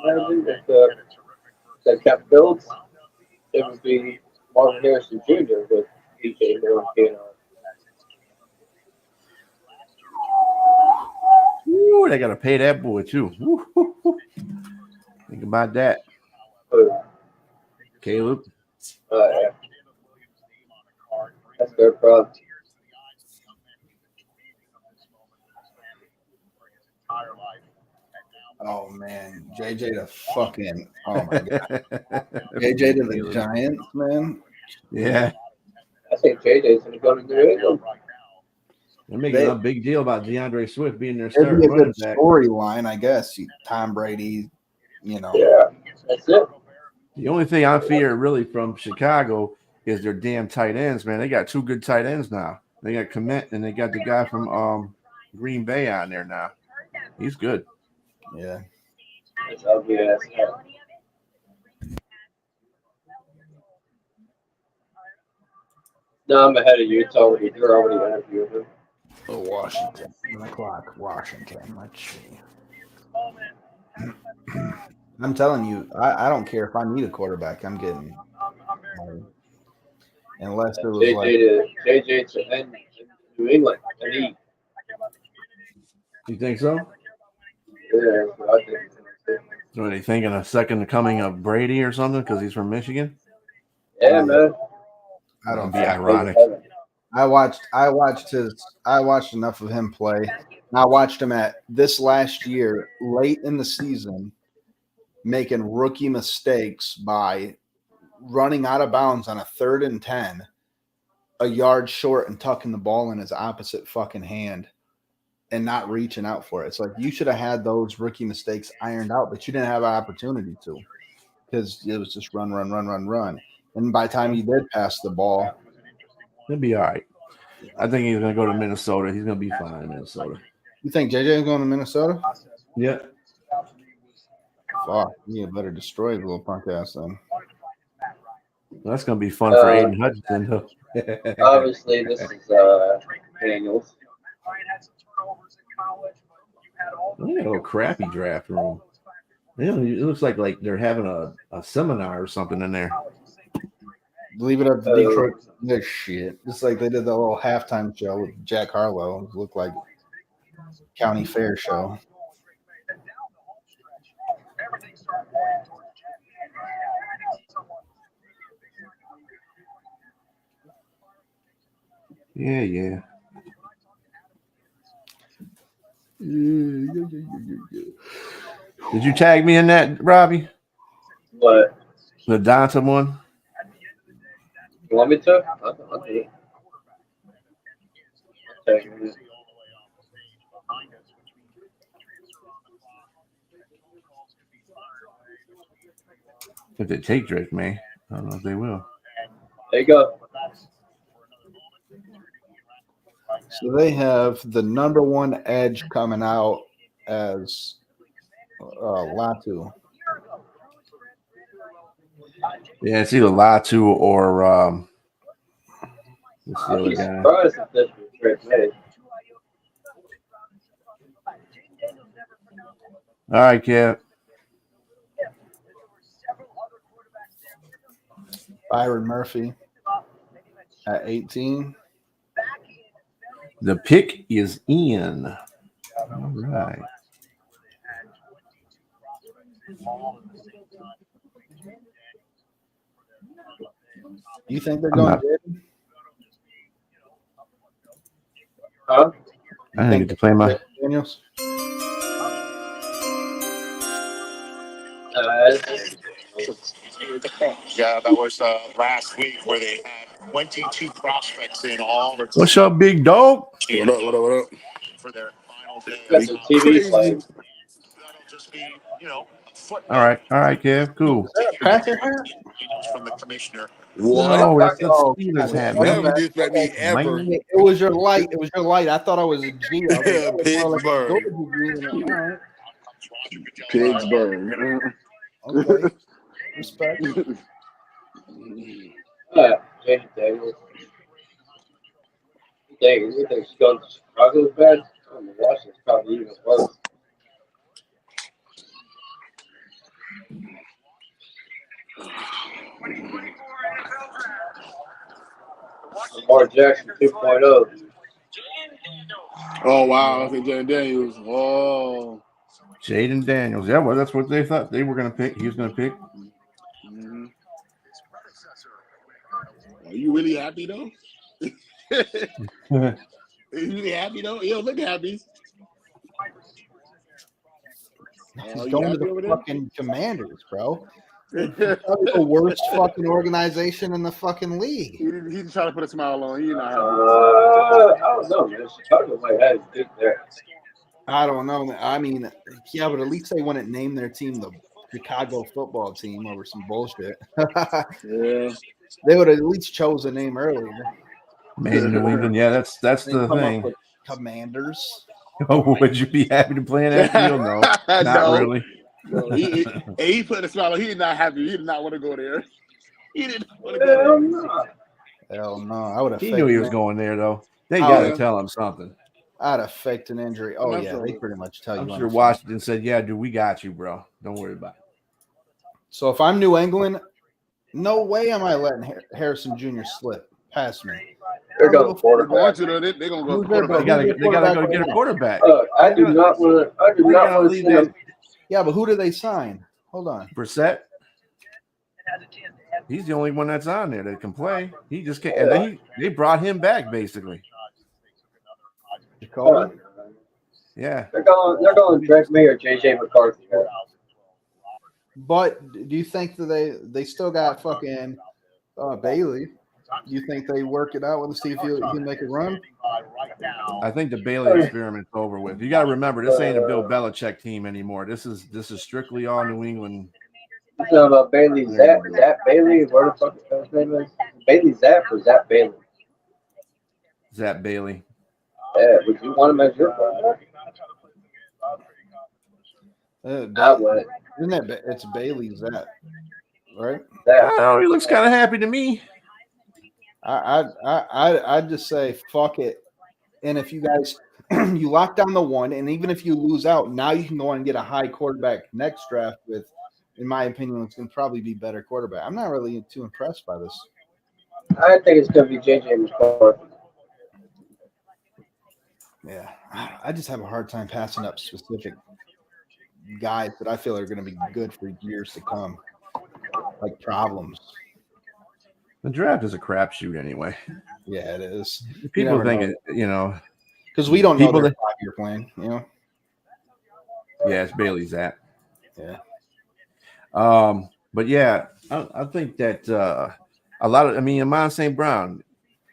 Imagine if they kept Fields, it would be Marvin Harrison Jr. with DJ Moore being on. Ooh, they got to pay that boy too. Woo. Think about that. Caleb. Yeah. That's their problem. Oh man, JJ to fucking oh my god, JJ to the Giants, man. Yeah, I think JJ's gonna go to New England. They're making a big deal about DeAndre Swift being their There'd starting be a good running back. storyline, I guess. Tom Brady, Yeah, that's it. The only thing I fear really from Chicago is their damn tight ends, man. They got two good tight ends now. They got Komet and they got the guy from Green Bay on there now. He's good. Yeah. That's ugly ass. No, I'm ahead of you. It's already you're already interviewing him. Oh, Washington. 1 o'clock, Washington. Let's see. I'm telling you, I don't care if I need a quarterback. I'm getting unless it was JJ to end New England. You think so? Yeah, I think. So are they thinking a second coming of Brady or something because he's from Michigan? Yeah, man. I don't be think ironic. I watched enough of him play. And I watched him at this last year, late in the season, making rookie mistakes by running out of bounds on a 3rd and 10, a yard short and tucking the ball in his opposite fucking hand and not reaching out for it. It's like you should have had those rookie mistakes ironed out, but you didn't have an opportunity to because it was just run. And by the time he did pass the ball, He'll be all right. I think he's going to go to Minnesota. He's going to be fine in Minnesota. you think JJ is going to Minnesota? Yeah. Fuck, you better destroy his little punk ass then. That's going to be fun for Aiden Hutchinson. Obviously, this is Daniels. Look at a little crappy draft room. It looks like they're having a seminar or something in there. Leave it up to Detroit. This shit. Just like they did the little halftime show with Jack Harlow. It looked like county fair show. Yeah. Did you tag me in that, Robbie? What? The Donta one? You want me to? I'll do it. Okay. If they take Drake, man. I don't know if they will. There you go. So they have the number one edge coming out as Latu. Yeah, it's either Latu or what's the I'd other be guy? surprised if this was Drake May. All right, Kev. Byron Murphy at 18. The pick is in. All right. You think they're I'm going not- Jaden? Huh? I didn't get to play my. Daniels? Yeah, that was last week where they had 22 prospects in all. What's up, big dog? What up? For their final day. Got some TV playing. That'll just be, a footnote. All right, Kev. Cool. Packer hat? From the commissioner. No, that's the Oh, Steelers hat, what man. about- disrespect me ever. Man. It was your light. I thought I was a G. I was like, Yeah, oh, it's more like a Pittsburgh. Georgia G. All right. Pittsburgh. Okay. Respect. Jaden Daniels. You think she's going to Chicago is bad? Washington's probably even worse. Lamar Jackson 2.0. Oh wow, I think Jaden Daniels. Oh. Jaden Daniels. Yeah, well, that's what they thought they were going to pick. He was going to pick. Mhm. Are you really happy though? Are you really happy though? You don't look happy. He's You going to happy the over there? fucking Commanders, bro. Probably the worst fucking organization in the fucking league. He's trying to put a smile on. He's not happy. I don't know, man. Chicago might have a good there. I don't know. I mean, yeah, but at least they wouldn't name their team the Chicago football team over some bullshit. Yeah. They would have at least chose a name earlier. Made in New England. Yeah, that's They the come up thing. with Commanders. Oh, would you be happy to play in that field? No, not No. really. No, he put a smile on. He did not happy. He did not want to go there. He didn't want to go Hell there. no. Hell no. I would have He faked knew he was an- going there, though. They Oh, got to yeah. tell him something. I'd have faked an injury. Oh, That's yeah. right. They pretty much tell you. I'm when sure it's- Washington said, "Yeah, dude, we got you, bro. Don't worry about it." So if I'm New England, no way am I letting Harrison Jr. slip past me. They're going They're going quarterback. to though. They're going to go Who's their quarterback. They got to Who's their go quarterback get a right now? quarterback. I do not want to. I do We're not gonna want to leave see that them. Yeah, but who do they sign? Hold on. Brissett. He's the only one that's on there that can play. He just can't. And they brought him back basically. Jacoby? Yeah. They're going Drake May or JJ McCarthy. But do you think that they still got fucking Bailey? Do you think they work it out with him, see if he can make a run? I think the Bailey experiment's over with. You got to remember, this ain't a Bill Belichick team anymore. This is strictly all New England. You talking about Bailey Zapp Bailey? Where the fuck his name is? Bailey Zapp or Zapp Bailey? Zap Bailey. Yeah, would you want him as your quarterback? I would. Isn't it? It's Bailey's that, right? I don't know. He looks kind of happy to me. I'd just say fuck it. And if you guys you lock down the one, and even if you lose out, now you can go on and get a high quarterback next draft with, in my opinion, it's going to probably be better quarterback. I'm not really too impressed by this. I think it's going to be J.J. McCarthy. Yeah, I just have a hard time passing up specific guys that I feel are going to be good for years to come, like problems. The draft is a crapshoot anyway. Yeah, it is. People think because we don't know people their that 5-year plan. Yeah, it's Bailey's that. Yeah. But yeah, I think that a lot of, Amon St. Brown,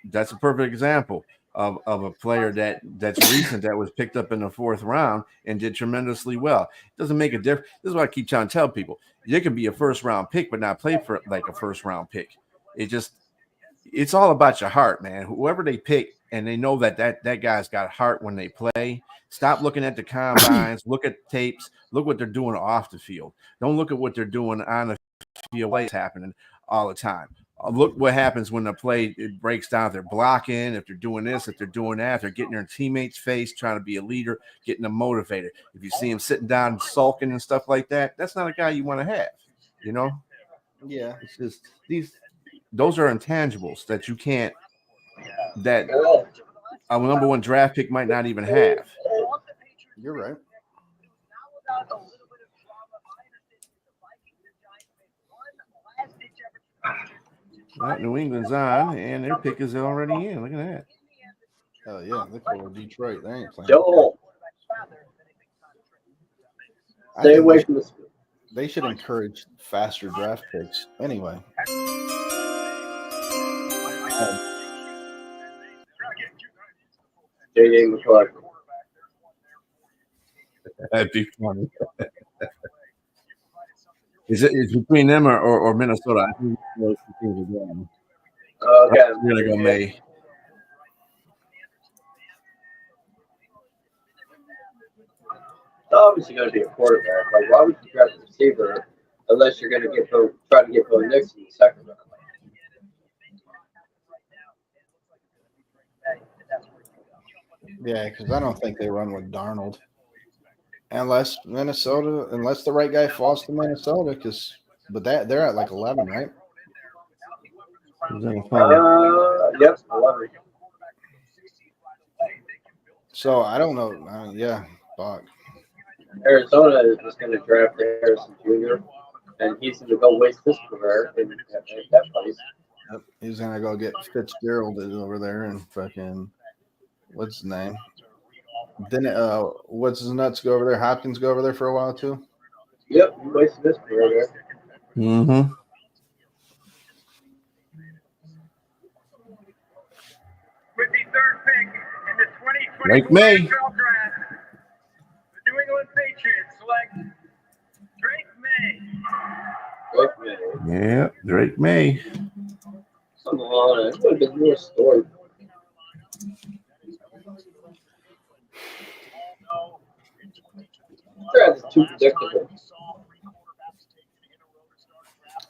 that's a perfect example of a player that's recent that was picked up in the 4th round and did tremendously well. It doesn't make a difference. This is what I keep trying to tell people. You can be a 1st round pick, but not play for like a 1st round pick. It's all about your heart, man. Whoever they pick, and they know that guy's got heart when they play. Stop looking at the combines. Look at tapes. Look what they're doing off the field. Don't look at what they're doing on the field. What's happening all the time. Look what happens when the play it breaks down. If they're blocking, if they're doing this, if they're doing that, if they're getting their teammates' face, trying to be a leader, getting them motivated. If you see them sitting down and sulking and stuff like that, that's not a guy you want to have. Yeah. It's just those are intangibles that you can't. That a number 1 draft pick might not even have. You're right. New England's on, and their pick is already in. Look at that. Oh yeah, look for Detroit. They ain't playing. Joel. I Stay think away from the. they should encourage faster draft picks. Anyway. J.J. McCarthy. That'd be funny. It's between them or Minnesota. I think those two teams are going. Okay. We're gonna go May. It's obviously going to be a quarterback. Like, why would you draft a receiver unless you're going to try to get Bo Nix in the 2nd round? Yeah, because I don't think they run with Darnold. Unless the right guy falls to Minnesota, but they're at like 11, right? Yep, 11. So I don't know. Yeah, fuck. Arizona is just going to draft Harrison Jr. and he's going to go waste his career in that place. Yep. He's gonna go get Fitzgerald over there and fucking what's his name? Didn't what's his nuts go over there? Hopkins go over there for a while too. Yep, he wasted his career there. Mm-hmm. With the 3rd pick in the 2024 Like May. NFL draft, the New England Patriots select Drake May. Yeah, Drake May. Come on, it would have been your story. That's too predictable.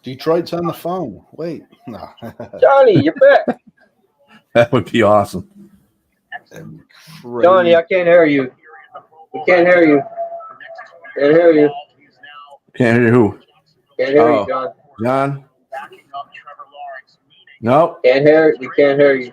Detroit's on the phone. Wait, no. Johnny, you're back. That would be awesome. Johnny, I can't hear you. We can't hear you. Can't hear you. Can't hear who? Can't hear you, John. John? No. Can't hear. We can't hear you.